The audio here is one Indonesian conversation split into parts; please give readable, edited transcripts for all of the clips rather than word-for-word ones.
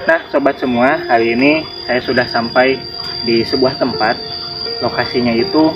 Nah, sobat semua, hari ini saya sudah sampai di sebuah tempat. Lokasinya itu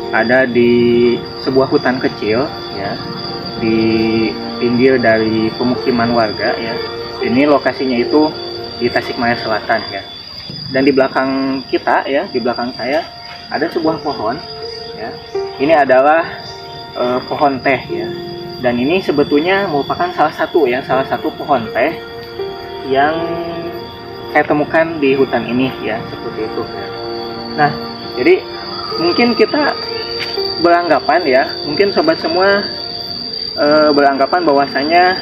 ada di sebuah hutan kecil, ya, di pinggir dari pemukiman warga, ya. Ini lokasinya itu di Tasikmalaya Selatan, ya. Dan di belakang kita, ya, di belakang saya ada sebuah pohon, ya. Ini adalah pohon teh, ya. Dan ini sebetulnya merupakan salah satu pohon teh yang saya temukan di hutan ini, ya, seperti itu. Nah, jadi mungkin kita beranggapan, ya, mungkin sobat semua beranggapan bahwasanya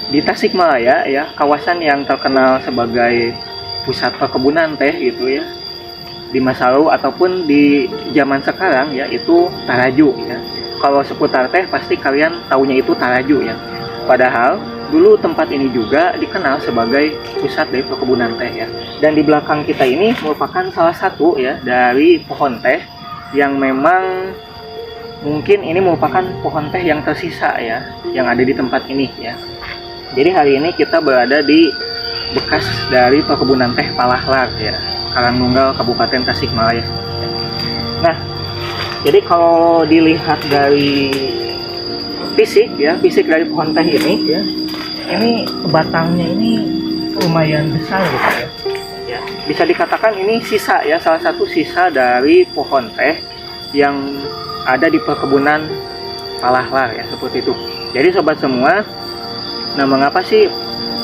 di Tasikmalaya, ya, kawasan yang terkenal sebagai pusat perkebunan teh gitu, ya, di masa lalu ataupun di zaman sekarang, ya, itu Taraju, ya. Kalau seputar teh pasti kalian taunya itu Taraju, ya. Padahal dulu tempat ini juga dikenal sebagai pusat dari perkebunan teh, ya. Dan di belakang kita ini merupakan salah satu, ya, dari pohon teh yang memang mungkin ini merupakan pohon teh yang tersisa, ya, yang ada di tempat ini, ya. Jadi hari ini kita berada di bekas dari perkebunan teh Palahlar, ya, Karangnunggal, Kabupaten Tasikmalaya. Nah, jadi kalau dilihat dari fisik, ya, fisik dari pohon teh ini, ya, ini batangnya ini lumayan besar gitu, ya. Ya, bisa dikatakan ini sisa, ya, salah satu sisa dari pohon teh yang ada di perkebunan Palahlar, ya, seperti itu. Jadi sobat semua, nah mengapa sih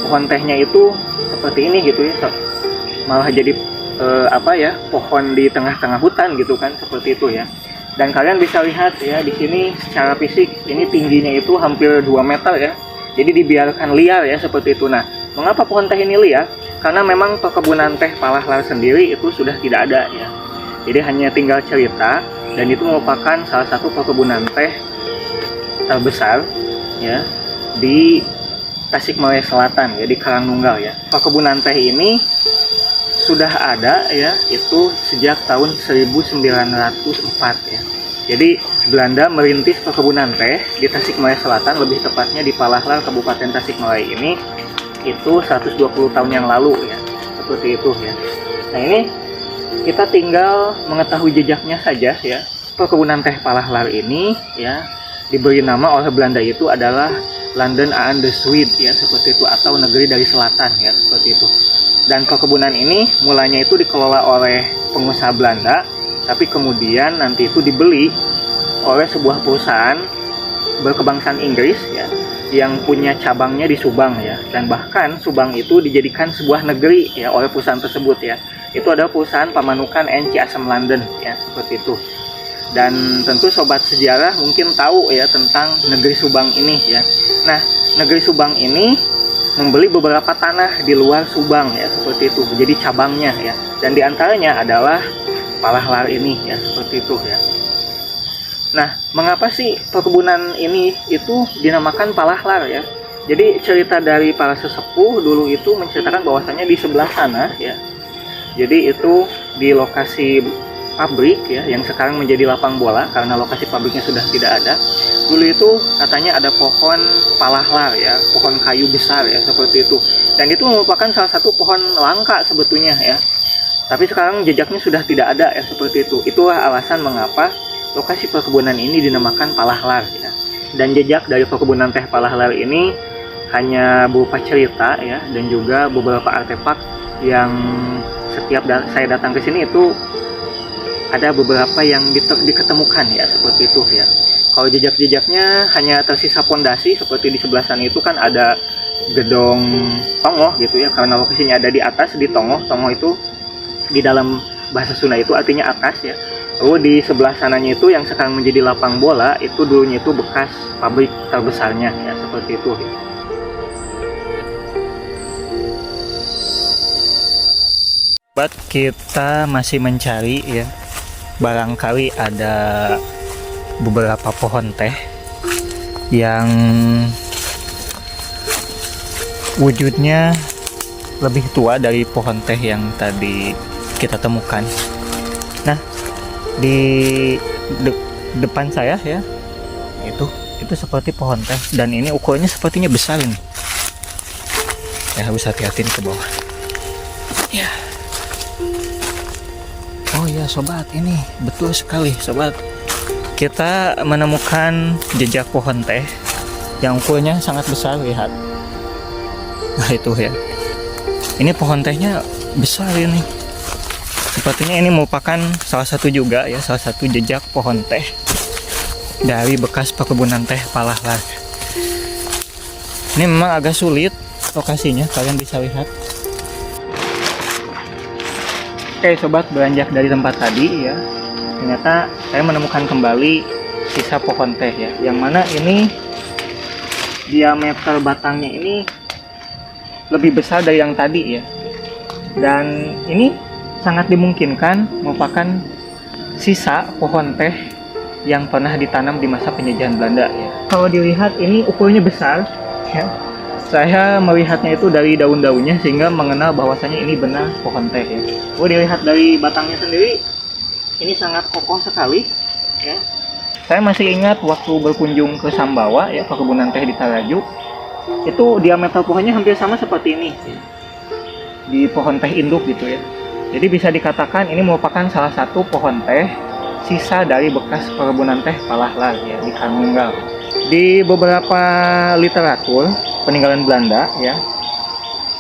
pohon tehnya itu seperti ini gitu, ya, malah jadi pohon di tengah-tengah hutan gitu kan, seperti itu, ya. Dan kalian bisa lihat, ya, di sini secara fisik ini tingginya itu hampir 2 meter, ya. Jadi dibiarkan liar, ya, seperti itu. Nah, mengapa pohon teh ini liar? Karena memang perkebunan teh Palahlar sendiri itu sudah tidak ada, ya. Jadi hanya tinggal cerita, dan itu merupakan salah satu perkebunan teh terbesar, ya, di Tasikmalaya Selatan, ya, di Karangnunggal, ya. Perkebunan teh ini sudah ada, ya, itu sejak tahun 1904, ya. Jadi Belanda merintis perkebunan teh di Tasikmalaya Selatan, lebih tepatnya di Palahlar, Kabupaten Tasikmalaya ini, itu 120 tahun yang lalu, ya, seperti itu, ya. Nah, ini kita tinggal mengetahui jejaknya saja, ya. Perkebunan teh Palahlar ini, ya, diberi nama oleh Belanda itu adalah Landen aan de Zuid, ya, seperti itu, atau negeri dari selatan, ya, seperti itu. Dan perkebunan ini mulanya itu dikelola oleh pengusaha Belanda, tapi kemudian nanti itu dibeli oleh sebuah perusahaan berkebangsaan Inggris, ya, yang punya cabangnya di Subang, ya. Dan bahkan Subang itu dijadikan sebuah negeri, ya, oleh perusahaan tersebut, ya. Itu adalah perusahaan Pamanukan NC Asem Landen, ya, seperti itu. Dan tentu sobat sejarah mungkin tahu, ya, tentang negeri Subang ini, ya. Nah, negeri Subang ini membeli beberapa tanah di luar Subang, ya, seperti itu, jadi cabangnya, ya. Dan diantaranya adalah Palahlar ini, ya, seperti itu, ya. Nah, mengapa sih perkebunan ini itu dinamakan Palahlar, ya? Jadi cerita dari para sesepuh dulu itu menceritakan bahwasanya di sebelah sana, ya, jadi itu di lokasi pabrik, ya, yang sekarang menjadi lapang bola karena lokasi pabriknya sudah tidak ada. Dulu itu katanya ada pohon Palahlar, ya, pohon kayu besar, ya, seperti itu. Dan itu merupakan salah satu pohon langka sebetulnya, ya. Tapi sekarang jejaknya sudah tidak ada, ya, seperti itu. Itulah alasan mengapa lokasi perkebunan ini dinamakan Palahlar, ya. Dan jejak dari perkebunan teh Palahlar ini hanya berupa cerita, ya, dan juga beberapa artefak yang setiap saya datang ke sini itu ada beberapa yang diketemukan, ya, seperti itu, ya. Kalau jejak-jejaknya hanya tersisa pondasi, seperti di sebelah sana itu kan ada gedong tongoh gitu, ya, karena lokasinya ada di atas di tongoh. Tongoh itu di dalam bahasa Sunda itu artinya atas, ya. Lalu di sebelah sananya itu yang sekarang menjadi lapang bola itu dulunya itu bekas pabrik terbesarnya, ya, seperti itu, ya. Buat kita masih mencari, ya, barangkali ada beberapa pohon teh yang wujudnya lebih tua dari pohon teh yang tadi kita temukan. Nah, di depan saya, ya, itu itu seperti pohon teh, dan ini ukurannya sepertinya besar ini. Ya harus hati-hati ke bawah. Ya. Oh ya sobat, ini betul sekali sobat. Kita menemukan jejak pohon teh yang ukurannya sangat besar, lihat. Nah itu ya. Ini pohon tehnya besar ini. Sepertinya ini merupakan salah satu juga ya, salah satu jejak pohon teh dari bekas perkebunan teh Palahlar. Ini memang agak sulit lokasinya, kalian bisa lihat. Oke sobat, beranjak dari tempat tadi ya, ternyata saya menemukan kembali sisa pohon teh ya, yang mana ini diameter batangnya ini lebih besar dari yang tadi ya, dan ini sangat dimungkinkan merupakan sisa pohon teh yang pernah ditanam di masa penjajahan Belanda ya. Kalau dilihat ini ukurannya besar ya. Saya melihatnya itu dari daun-daunnya sehingga mengenal bahwasanya ini benar pohon teh ya. Oh, dilihat dari batangnya sendiri ini sangat kokoh sekali ya. Saya masih ingat waktu berkunjung ke Sambawa ya, perkebunan teh di Taraju. Itu diameter pohonnya hampir sama seperti ini ya. Di pohon teh induk gitu ya. Jadi bisa dikatakan ini merupakan salah satu pohon teh sisa dari bekas perkebunan teh Palahlar ya di Karangunggal. Di beberapa literatur peninggalan Belanda ya,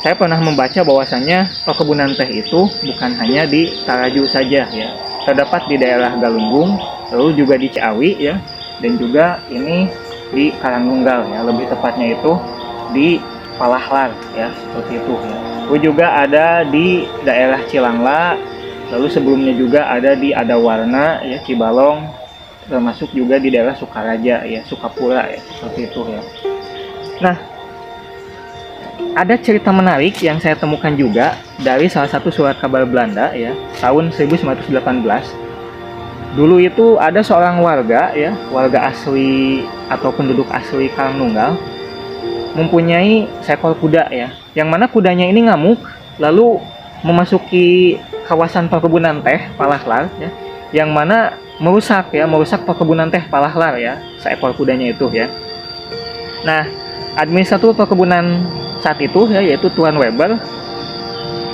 saya pernah membaca bahwasanya perkebunan teh itu bukan hanya di Taraju saja ya, terdapat di daerah Galunggung, lalu juga di Ciawi ya, dan juga ini di Karangunggal ya, lebih tepatnya itu di Palahlar ya, seperti itu ya. Lalu juga ada di daerah Cilangla, lalu sebelumnya juga ada di Adawarna ya, Cibalong, termasuk juga di daerah Sukaraja ya, Sukapura ya, seperti itu ya. Nah, ada cerita menarik yang saya temukan juga dari salah satu surat kabar Belanda ya, tahun 1918. Dulu itu ada seorang warga ya, warga asli atau penduduk asli Karangnunggal, mempunyai seekor kuda ya, yang mana kudanya ini ngamuk lalu memasuki kawasan perkebunan teh Palahlar ya, yang mana merusak perkebunan teh Palahlar ya, seekor kudanya itu ya. Nah, administrator perkebunan saat itu ya, yaitu Tuan Weber,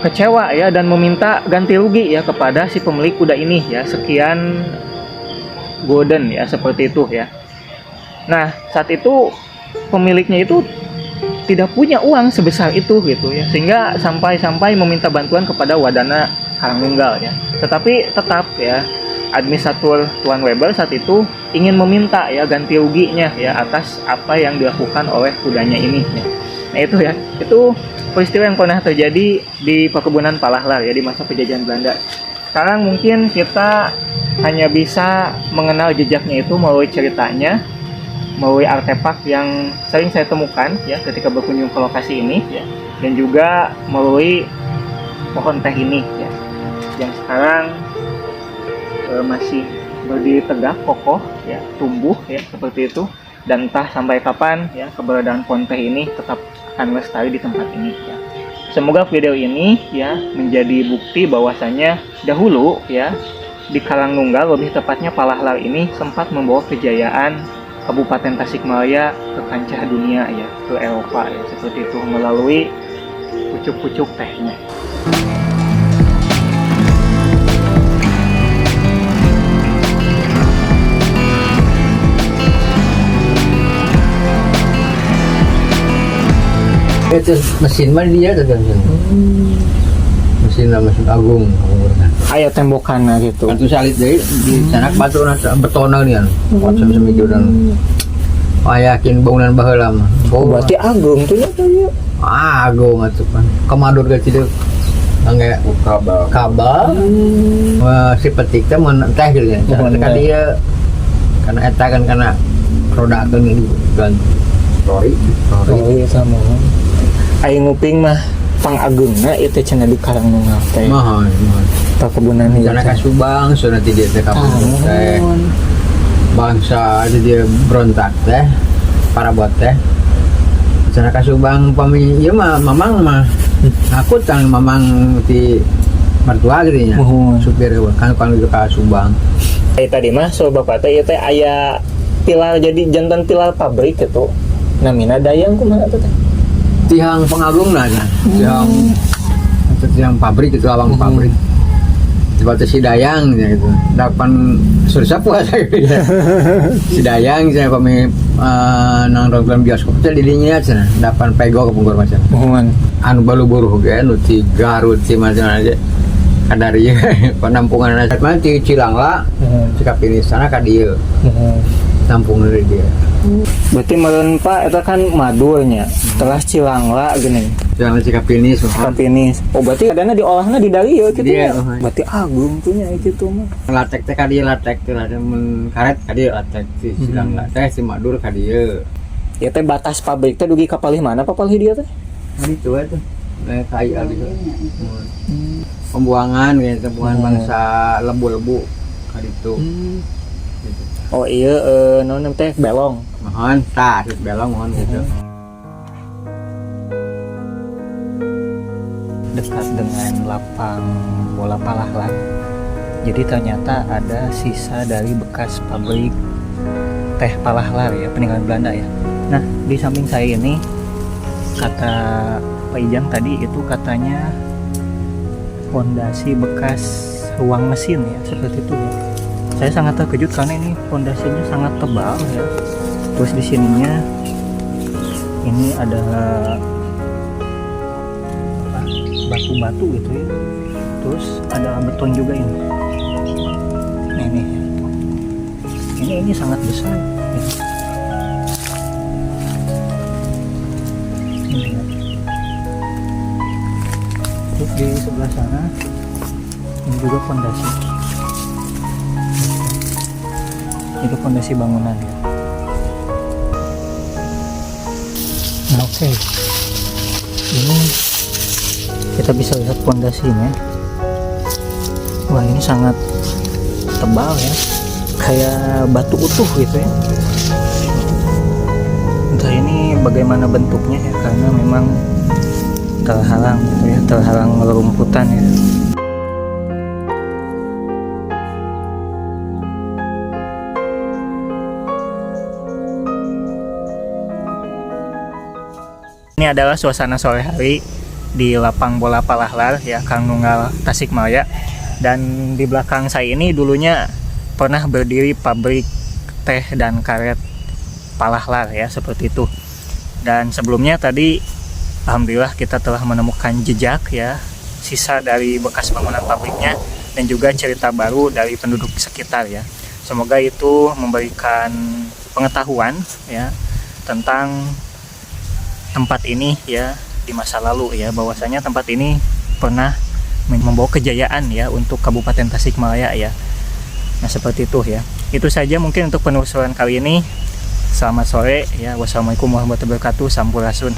kecewa ya dan meminta ganti rugi ya kepada si pemilik kuda ini ya, sekian gulden ya, seperti itu ya. Nah, saat itu pemiliknya itu tidak punya uang sebesar itu gitu ya, sehingga sampai meminta bantuan kepada Wadana Karangnunggal ya. Tetapi tetap ya, administrator Tuan Weber saat itu ingin meminta ya ganti ruginya ya atas apa yang dilakukan oleh kudanya ini ya. Nah itu ya, itu peristiwa yang pernah terjadi di perkebunan Palahlar ya di masa penjajahan Belanda. Sekarang mungkin kita hanya bisa mengenal jejaknya itu melalui ceritanya, melalui artefak yang sering saya temukan ya ketika berkunjung ke lokasi ini ya, dan juga melalui pohon teh ini ya, yang sekarang masih berdiri tegak kokoh ya, tumbuh ya seperti itu, dan entah sampai kapan ya keberadaan pohon teh ini tetap akan lestari di tempat ini ya. Semoga video ini ya menjadi bukti bahwasanya dahulu ya di Karangnunggal, lebih tepatnya Palahlar ini sempat membawa kejayaan Kabupaten Tasikmalaya ke kancah dunia ya, ke Eropa ya, seperti itu melalui pucuk-pucuk tehnya. Itu mesin mana dia tuh mesin agung. Ayat tembokan gitu. Itu salit dari di sana batu beton nih kan. Macam semikian dan yakin bangunan baheula mah. Berarti agung tuh ya tanya. Agung atuh kan. Kamadur ge tidak angge kabel. Si petik teh mun teh gitu ya. Kan dia karena eta kan karena rodakeun ini kan. Lori sama. Aing nguping mah pangagungna itu cenah di Karangnunggal teh. Mahal. Perkebunan ieu. Karena ka Subang sudah tidak teh kampung teh. Bangsa ada dia berontak teh, para bot teh. Karena ka Subang pami ieu mah mamang mah. Aku tang mamang ti mertua gitu nya. Supir kan itu ka Subang. Tadi mah so bapak teh ieu teh aya pilar jadi jantan pilar pabrik gitu. Namina dayang kumaha teh? Tiang pengagung lah kan. Tiang pabrik itu abang pabrik. Seperti si Dayang gitu. Dapan sursa puasa gitu ya. Si Dayang saya kami nongkrong bioskop teh di dinya cenah. Dapan pego ke Bogor macam. Mohon. Anu balu buruh ge anu ti Garut ti macam aja. Kadari penampungan anak mah ti Cilangla. Sikap ini sana ka dieu. Tampung dari dia. Berarti meureun Pak eta kan madurnya. Telah Cilangla geuning. Cilangla sikap ini semua. Kapinis. Oh berarti adana diolahna di dieu kitu Dia, ya. Berarti agung tuh nya kitu mah. Latek teh ka dieu latek teh mun karet ka dieu latek ti Cilangla teh si Madur ka dieu. Ya teh batas pabrik teh dugi ka palih mana papalih dia teh? Itu aja. Kayak gitu. Pembuangan gitu, pembuangan bangsa lebu-lebu ka ditu. Gitu. Oh iya naon teh belong. Mohon tah belong mohon gitu. Dekat dengan lapang bola Palahlan. Jadi ternyata ada sisa dari bekas pabrik teh Palahlar ya, peninggalan Belanda ya. Nah, di samping saya ini kata Pak Ijang tadi itu katanya fondasi bekas ruang mesin ya, seperti itu ya. Saya sangat terkejut karena ini fondasinya sangat tebal ya. Terus di sininya ini ada batu-batu gitu ya. Terus ada beton juga ini. Nah, ini sangat besar. Ya. Terus di sebelah sana ini juga fondasi. Itu fondasi bangunan ya. Nah, oke. Ini kita bisa lihat fondasinya. Wah, ini sangat tebal ya, kayak batu utuh gitu ya. Entah ini bagaimana bentuknya ya, karena memang terhalang gitu ya, terhalang rerumputan ya. Ini adalah suasana sore hari di lapang bola Palahlar ya, Kang Nunggal Tasikmalaya. Dan di belakang saya ini dulunya pernah berdiri pabrik teh dan karet Palahlar ya, seperti itu. Dan sebelumnya tadi alhamdulillah kita telah menemukan jejak ya, sisa dari bekas bangunan pabriknya dan juga cerita baru dari penduduk sekitar ya. Semoga itu memberikan pengetahuan ya tentang tempat ini ya di masa lalu ya, bahwasanya tempat ini pernah membawa kejayaan ya untuk Kabupaten Tasikmalaya ya. Nah, seperti itu ya. Itu saja mungkin untuk penelusuran kali ini. Selamat sore ya. Wassalamualaikum warahmatullahi wabarakatuh. Sampurasun.